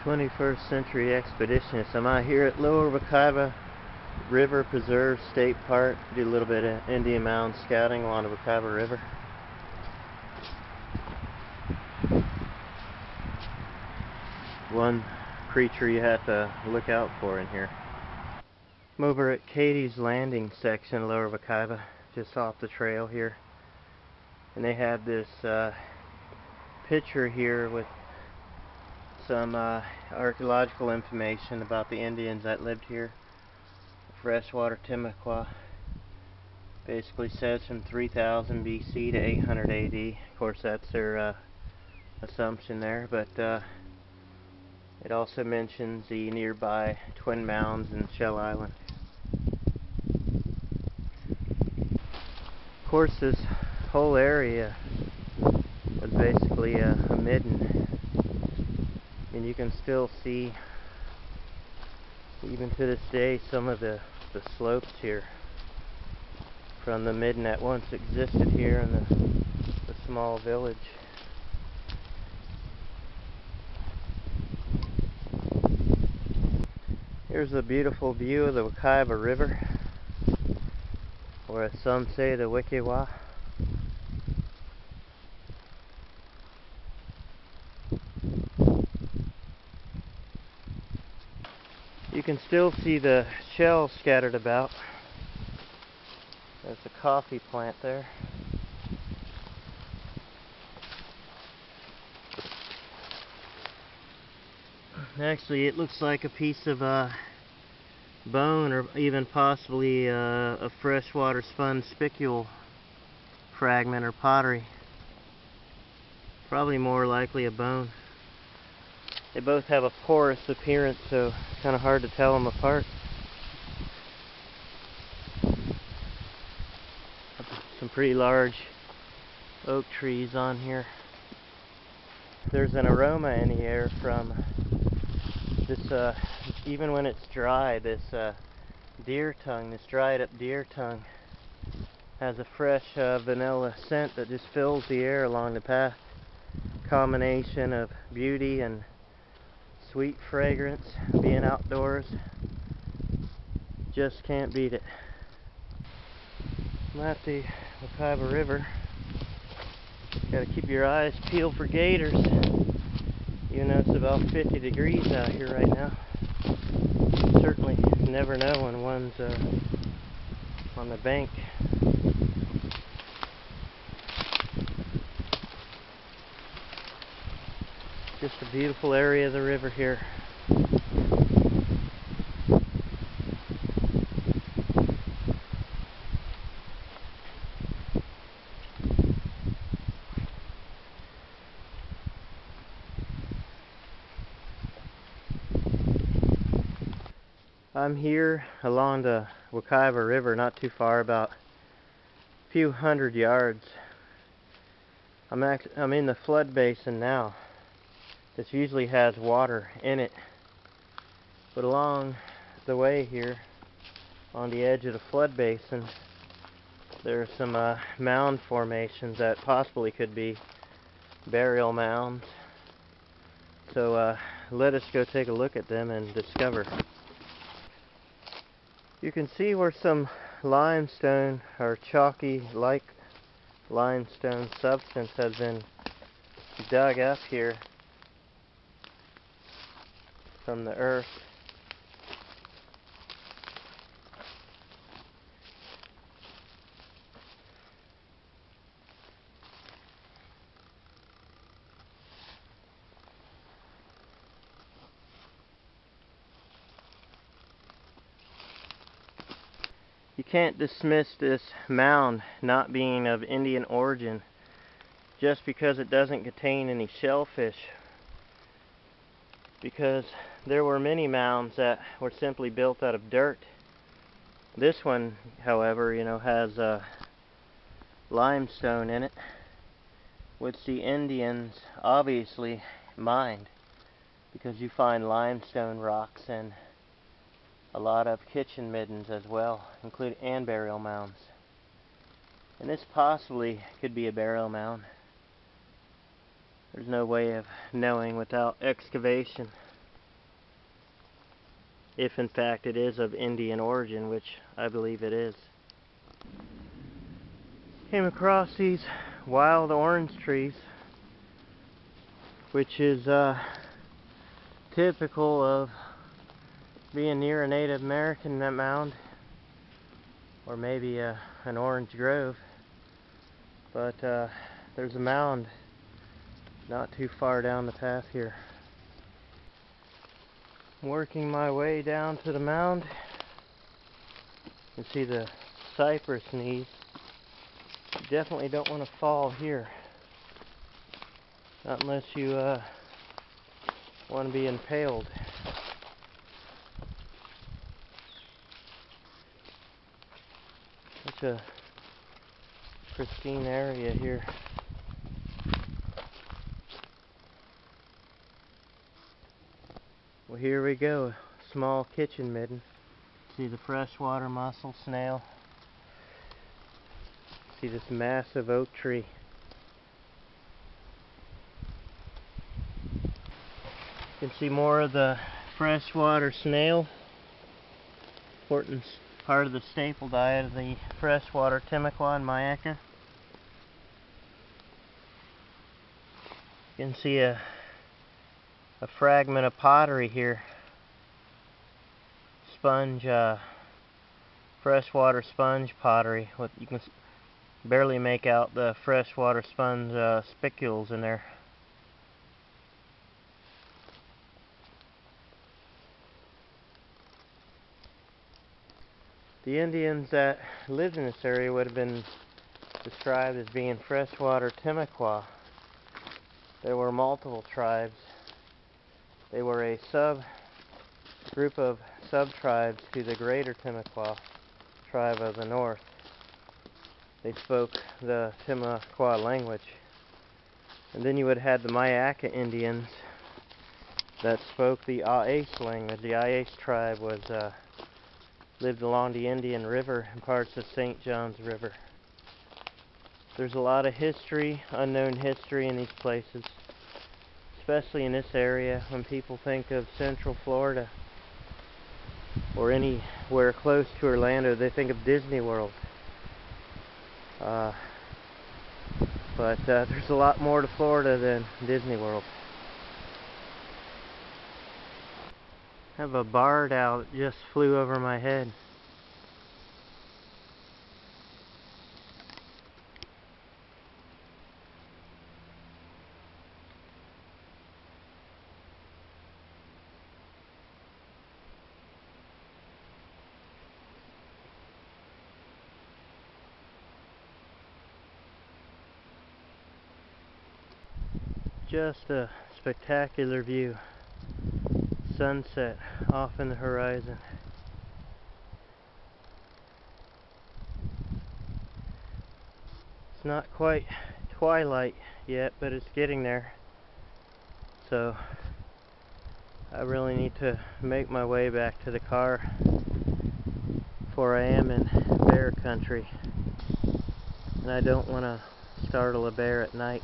21st Century Expeditionist. I'm out here at Lower Wekiva River Preserve State Park. Do a little bit of Indian Mound scouting along the Wekiva River. One creature you have to look out for in here. I'm over at Katie's Landing section, Lower Wekiva, just off the trail here. And they have this picture here with some archaeological information about the Indians that lived here. Freshwater Timucua. Basically says from 3000 BC to 800 AD. Of course, that's their assumption there, but it also mentions the nearby twin mounds and Shell Island. Of course, this whole area was basically a midden, and you can still see, even to this day, some of the slopes here from the midden that once existed here in the small village. Here's a beautiful view of the Wekiva River, or as some say, the Wekiva. You can still see the shells scattered about. There's a coffee plant there. Actually, it looks like a piece of bone, or even possibly a freshwater spun spicule fragment or pottery. Probably more likely a bone. They both have a porous appearance, so it's kind of hard to tell them apart. Some pretty large oak trees on here. There's an aroma in the air from this, even when it's dry, this deer tongue, this dried up deer tongue, has a fresh vanilla scent that just fills the air along the path. Combination of beauty and sweet fragrance, being outdoors, just can't beat it. I'm at the Wekiva River. Gotta keep your eyes peeled for gators, even though it's about 50 degrees out here right now. Certainly never know when one's on the bank. Just a beautiful area of the river here. I'm here along the Wekiva River, not too far, about a few hundred yards. I'm in the flood basin now. This usually has water in it, but along the way here, on the edge of the flood basin, there are some mound formations that possibly could be burial mounds. So let us go take a look at them and discover. You can see where some limestone or chalky-like limestone substance has been dug up here from the earth. You can't dismiss this mound not being of Indian origin just because it doesn't contain any shellfish, because there were many mounds that were simply built out of dirt. This one, however, has limestone in it, which the Indians obviously mined, because you find limestone rocks in a lot of kitchen middens as well, including and burial mounds. And this possibly could be a burial mound. There's no way of knowing without excavation. if in fact it is of Indian origin, which I believe it is. Came across these wild orange trees, which is typical of being near a Native American mound, or maybe an orange grove. But there's a mound not too far down the path here. Working my way down to the mound, you can see the cypress knees. You definitely don't want to fall here, not unless you want to be impaled. Such a pristine area here. Well, here we go, small kitchen midden. See the freshwater mussel snail. See this massive oak tree. You can see more of the freshwater snail. Important part of the staple diet of the freshwater Timucua and Mayaca. You can see a fragment of pottery here. Sponge, freshwater sponge pottery. You can barely make out the freshwater sponge spicules in there. The Indians that lived in this area would have been described as being freshwater Timucua. There were multiple tribes. They were a group of sub-tribes to the greater Timucua tribe of the north. They spoke the Timucua language. And then you would have had the Mayaca Indians that spoke the Aes language. The Aes tribe lived along the Indian River and parts of St. John's River. There's a lot of history, unknown history in these places, especially in this area. When people think of Central Florida or anywhere close to Orlando, they think of Disney World. But there's a lot more to Florida than Disney World. I have a barred owl that just flew over my head. Just a spectacular view. Sunset off in the horizon. It's not quite twilight yet, but it's getting there. So I really need to make my way back to the car, for I am in bear country, and I don't want to startle a bear at night.